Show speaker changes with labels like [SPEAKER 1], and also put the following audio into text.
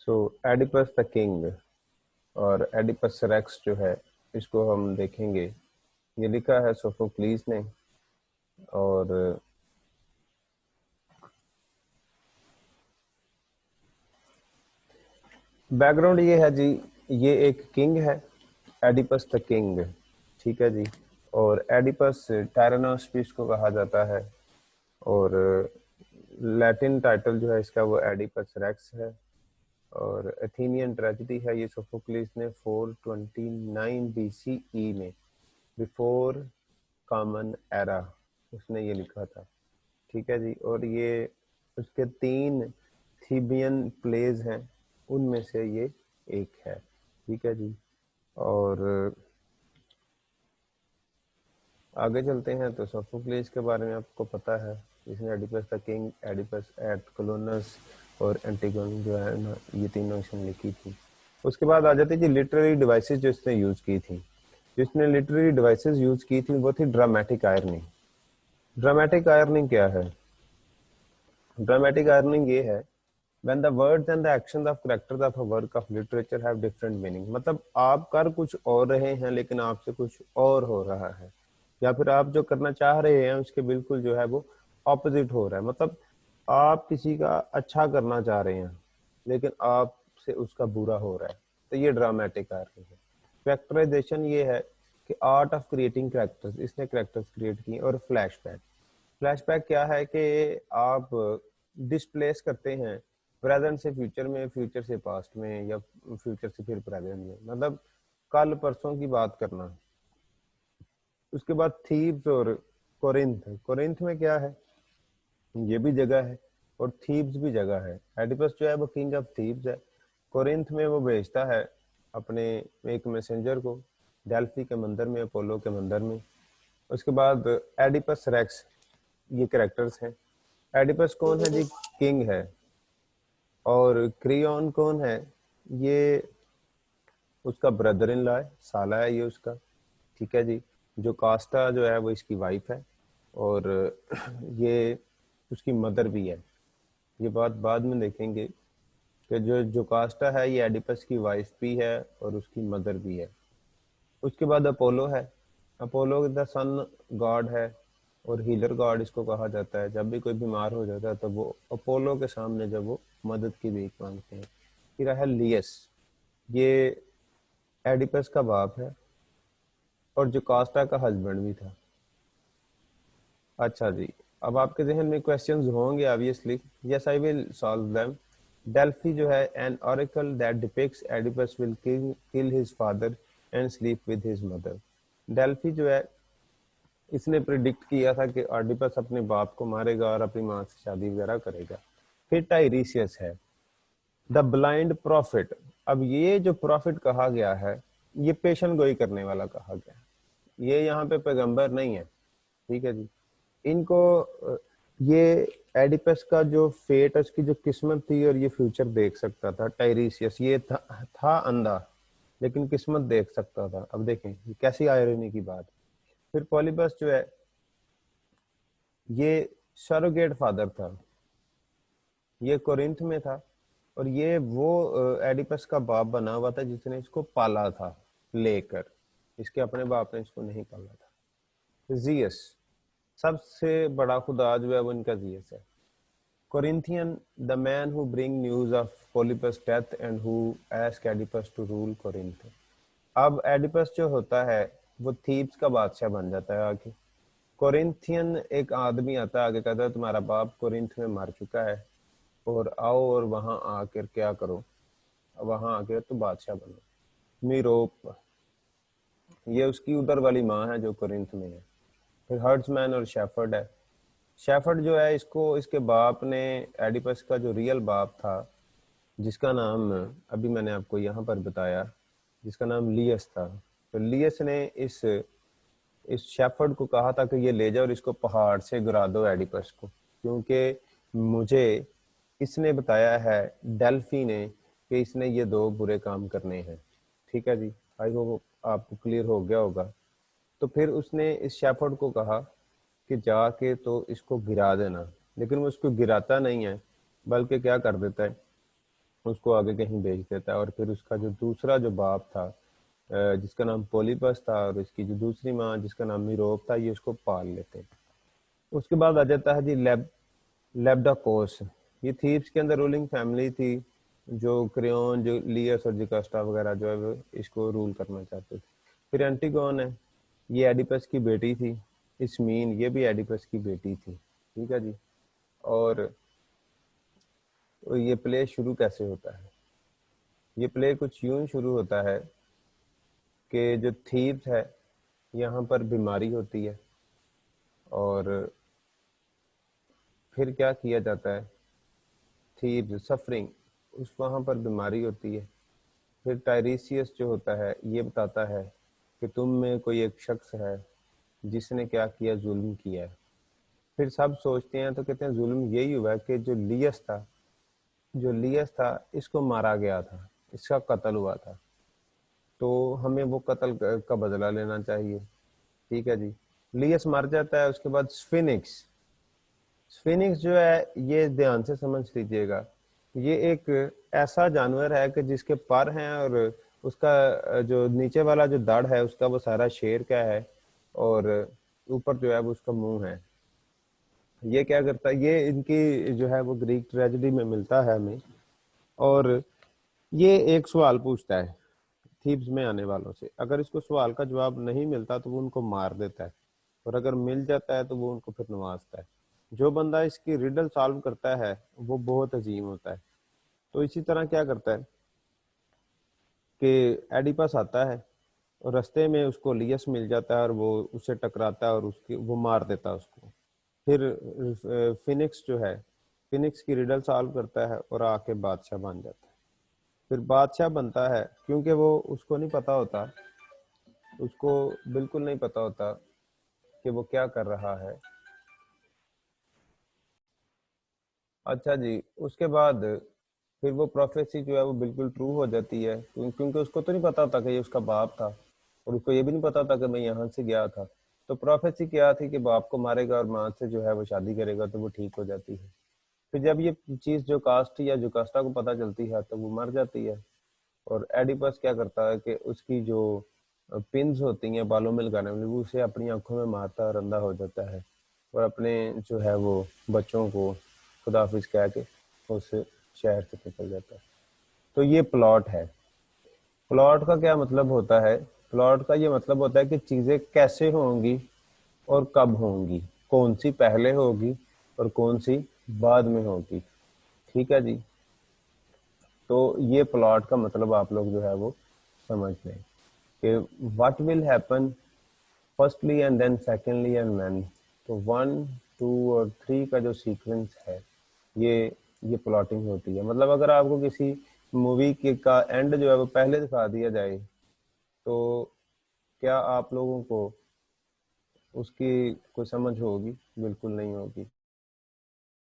[SPEAKER 1] So Oedipus the king اور Oedipus racks جو ہے اس کو ہم دیکھیں گے. یہ لکھا ہے سوفوکلیس نے اور بیک گراؤنڈ یہ ہے جی. یہ ایک کنگ ہے ایڈیپس دا کنگ, ٹھیک ہے جی. اور ایڈیپس ٹائرانوس بھی اس کو کہا جاتا ہے اور لیٹن ٹائٹل جو ہے اس کا وہ ایڈیپس ریکس ہے. اور ایتھینین ٹریجڈی ہے یہ سوفوکلیس نے 429 BCE میں بیفور کامن ایرا اس نے یہ لکھا تھا, ٹھیک ہے جی. اور یہ اس کے 3 تھیبین پلیز ہیں, ان میں سے یہ ایک ہے, ٹھیک ہے جی. اور آگے چلتے ہیں تو سوفوکلیس کے بارے میں آپ کو پتا ہے, جس نے Oedipus the king, Oedipus at Colonus اور اینٹیگون جو ہے نا یہ تینوں اس نے لکھی تھی. اس کے بعد آ جاتی جی لٹریری ڈیوائسز جو اس نے یوز کی تھی. جس نے لٹریری ڈیوائسز یوز کی تھی وہ تھی ڈرامیٹک آئرننگ. ڈرامیٹک آئرننگ کیا ہے؟ ڈرامیٹک آئرننگ یہ ہے when the words and the actions of characters of a work of literature have different meaning. مطلب آپ کر کچھ اور رہے ہیں لیکن آپ سے کچھ اور ہو رہا ہے, یا پھر آپ جو کرنا چاہ رہے ہیں اس کے بالکل جو ہے وہ اپوزٹ ہو رہا ہے. مطلب آپ کسی کا اچھا کرنا چاہ رہے ہیں لیکن آپ سے اس کا برا ہو رہا ہے, تو یہ ڈرامیٹک آئرننگ ہے. کریکٹرائزیشن یہ ہے کہ آرٹ آف کریٹنگ کریکٹرز, اس نے کریکٹرز کریٹ کی. اور فلیش بیک, فلیش بیک کیا ہے کہ آپ ڈسپلیس کرتے ہیں پریزنٹ سے فیوچر میں, فیوچر سے پاسٹ میں, یا فیوچر سے پھر پریزنٹ میں, مطلب کل پرسوں کی بات کرنا. اس کے بعد تھیبس اور کورنتھ. کورنتھ میں کیا ہے؟ یہ بھی جگہ ہے اور تھیبس بھی جگہ ہے. ایڈیپس جو ہے وہ کنگ آف تھیبس ہے. کورنتھ میں وہ بھیجتا ہے اپنے ایک میسنجر کو ڈیلفی کے مندر میں, اپولو کے مندر میں. اس کے بعد ایڈیپس ریکس, یہ کریکٹرز ہیں. ایڈیپس کون ہے جی؟ کنگ ہے. اور کریون کون ہے؟ یہ اس کا بردر ان لا ہے, سالہ ہے یہ اس کا, ٹھیک ہے جی. جو کاسٹا جو ہے وہ اس کی وائف ہے اور یہ اس کی مدر بھی ہے. یہ بات بعد میں دیکھیں گے کہ جو کاسٹا ہے یہ ایڈیپس کی وائف بھی ہے اور اس کی مدر بھی ہے. اس کے بعد اپولو ہے. اپولو دا سن گاڈ ہے اور ہیلر گاڈ اس کو کہا جاتا ہے. جب بھی کوئی بیمار ہو جاتا ہے تو وہ اپولو کے سامنے جب وہ مدد کی بھیک مانگتے ہیں. پھر ہے لیس, یہ ایڈیپس کا باپ ہے اور جو کاسٹا کا ہسبینڈ بھی تھا. اچھا جی, اب آپ کے ذہن میں کویسچنز ہوں گے obviously. yes I will solve them. Delphi جو ہے an oracle that depicts Oedipus will kill his father and sleep with his mother. Delphi جو ہے اس نے پریڈکٹ کیا تھا کہ آرڈیپس اپنے باپ کو مارے گا اور اپنی ماں سے شادی وغیرہ کرے گا. پھر ٹائریسیس ہے دا بلائنڈ پروفٹ. اب یہ جو پروفٹ کہا گیا ہے یہ پیشن گوئی کرنے والا کہا گیا ہے, یہ یہاں پہ پیغمبر نہیں ہے, ٹھیک ہے جی. ان کو یہ ایڈیپس کا جو فیٹ, اس کی جو قسمت تھی اور یہ فیوچر دیکھ سکتا تھا. ٹائریسیس یہ تھا اندھا لیکن قسمت دیکھ سکتا تھا. اب دیکھیں یہ کیسی آئرنی کی بات. پھر پولیبس جو ہے یہ سروگیٹ فادر تھا, یہ کورنتھ میں تھا اور یہ وہ ایڈیپس کا باپ بنا ہوا تھا جس نے اس کو پالا تھا لے کر. اس کے اپنے باپ نے اس کو نہیں پالا تھا. زیس, سب سے بڑا خدا جو ہے وہ ان کا زیس ہے. کورنتھین, the man who bring news of Polypus' death and who asked Oedipus to rule Corinth. اب ایڈیپس جو ہوتا ہے وہ تھیبس کا بادشاہ بن جاتا ہے آگے. کورنتھین ایک آدمی آتا ہے آگے, کہتا ہے تمہارا باپ کورنتھ میں مر چکا ہے اور آؤ اور وہاں آ کر کیا کرو, وہاں آ کے تو بادشاہ بنو. میروپ, یہ اس کی ادھر والی ماں ہے جو کورنتھ میں ہے. پھر ہرٹس مین اور شیفرڈ ہے. شیفرڈ جو ہے اس کو اس کے باپ نے, ایڈیپس کا جو ریئل باپ تھا جس کا نام ابھی میں نے آپ کو یہاں پر بتایا, جس کا نام لیس تھا, تو لیس نے اس شیفرڈ کو کہا تھا کہ یہ لے جاؤ اور اس کو پہاڑ سے گرا دو ایڈیپس کو, کیونکہ مجھے اس نے بتایا ہے ڈیلفی نے کہ اس نے یہ 2 برے کام کرنے ہیں. ٹھیک ہے جی, آئی ہوپ آپ کو کلیئر ہو گیا ہوگا. تو پھر اس نے اس شیفرڈ کو کہا کہ جا کے تو اس کو گرا دینا, لیکن وہ اس کو گراتا نہیں ہے بلکہ کیا کر دیتا ہے, اس کو آگے کہیں بھیج دیتا ہے، اور پھر اس کا جو دوسرا جو باپ تھا جس کا نام پولیپس تھا، اور اس کی جو دوسری ماں جس کا نام میروپ تھا، یہ اس کو پال لیتے ہیں۔ اس کے بعد آ جاتا ہے جی لیبڈاکوس۔ یہ تھیپس کے اندر رولنگ فیملی تھی، جو کریون، جو لیس اور جکاسٹا وغیرہ جو ہے وہ اس کو رول کرنا چاہتے تھے۔ پھر اینٹیگون ہے، یہ ایڈیپس کی بیٹی تھی۔ اسمین، یہ بھی ایڈیپس کی بیٹی تھی، ٹھیک ہے جی۔ اور یہ پلے شروع کیسے ہوتا ہے؟ یہ پلے کچھ یوں شروع ہوتا ہے کہ جو تھیپس ہے یہاں پر بیماری ہوتی ہے، اور پھر کیا کیا جاتا ہے، تھیپس سفرنگ، اس وہاں پر بیماری ہوتی ہے۔ پھر ٹائریسیس جو ہوتا ہے یہ بتاتا ہے کہ تم میں کوئی ایک شخص ہے جس نے کیا کیا، ظلم کیا ہے۔ پھر سب سوچتے ہیں تو کہتے ہیں ظلم یہی ہوا کہ جو لیس تھا اس کو مارا گیا تھا، اس کا قتل ہوا تھا، تو ہمیں وہ قتل کا بدلہ لینا چاہیے، ٹھیک ہے جی۔ لیس مر جاتا ہے، اس کے بعد سفینکس جو ہے، یہ دھیان سے سمجھ لیجئے گا، یہ ایک ایسا جانور ہے کہ جس کے پر ہیں، اور اس کا جو نیچے والا جو دڑ ہے اس کا وہ سارا شیر کا ہے، اور اوپر جو ہے وہ اس کا منہ ہے۔ یہ کیا کرتا ہے، یہ ان کی جو ہے وہ گریک ٹریجڈی میں ملتا ہے ہمیں، اور یہ ایک سوال پوچھتا ہے تھیبس میں آنے والوں سے۔ اگر اس کو سوال کا جواب نہیں ملتا تو وہ ان کو مار دیتا ہے، اور اگر مل جاتا ہے تو وہ ان کو پھر نوازتا ہے۔ جو بندہ اس کی ریڈل سالو کرتا ہے وہ بہت عظیم ہوتا ہے۔ تو اسی طرح کیا کرتا ہے کہ ایڈیپس آتا ہے، اور رستے میں اس کو لیس مل جاتا ہے، اور وہ اسے ٹکراتا ہے اور وہ مار دیتا ہے اس کو۔ پھر فینکس جو ہے، فینکس کی ریڈل سالو کرتا ہے اور آ کے بادشاہ بن جاتا ہے۔ پھر بادشاہ بنتا ہے کیونکہ وہ اس کو نہیں پتا ہوتا، اس کو بالکل نہیں پتا ہوتا کہ وہ کیا کر رہا ہے۔ اچھا جی، اس کے بعد پھر وہ پروفیسی جو ہے وہ بالکل ٹرو ہو جاتی ہے، کیونکہ اس کو تو نہیں پتا تھا کہ یہ اس کا باپ تھا، اور اس کو یہ بھی نہیں پتا تھا کہ میں یہاں سے گیا تھا۔ تو پروفیسی کیا تھی کہ باپ کو مارے گا اور ماں سے جو ہے وہ شادی کرے گا تو وہ ٹھیک ہو جاتی ہے۔ پھر جب یہ چیز جو کاسٹ یا جو کاسٹا کو پتا چلتی ہے تو وہ مر جاتی ہے، اور ایڈیپس کیا کرتا ہے کہ اس کی جو پنز ہوتی ہیں بالوں میں لگانے والی، وہ اسے اپنی آنکھوں میں مارتا اور اندھا ہو جاتا ہے، اور اپنے جو ہے وہ بچوں کو خداحافظ کہہ کے اس شہر سے نکل جاتا ہے۔ تو یہ پلاٹ ہے۔ پلاٹ کا کیا مطلب ہوتا ہے؟ پلاٹ کا یہ مطلب ہوتا ہے کہ چیزیں کیسے ہوں گی اور کب ہوں گی، کون سی پہلے ہوگی اور کون سی بعد میں ہوگی، ٹھیک ہے جی۔ تو یہ پلاٹ کا مطلب آپ لوگ جو ہے وہ سمجھ لیں کہ what will happen firstly and then secondly and when۔ تو 1 2 اور 3 کا جو سیکوینس ہے یہ پلاٹنگ ہوتی ہے۔ مطلب اگر آپ کو کسی مووی کا اینڈ جو ہے وہ پہلے دکھا دیا جائے تو کیا آپ لوگوں کو اس کی کوئی سمجھ ہوگی؟ بالکل نہیں ہوگی۔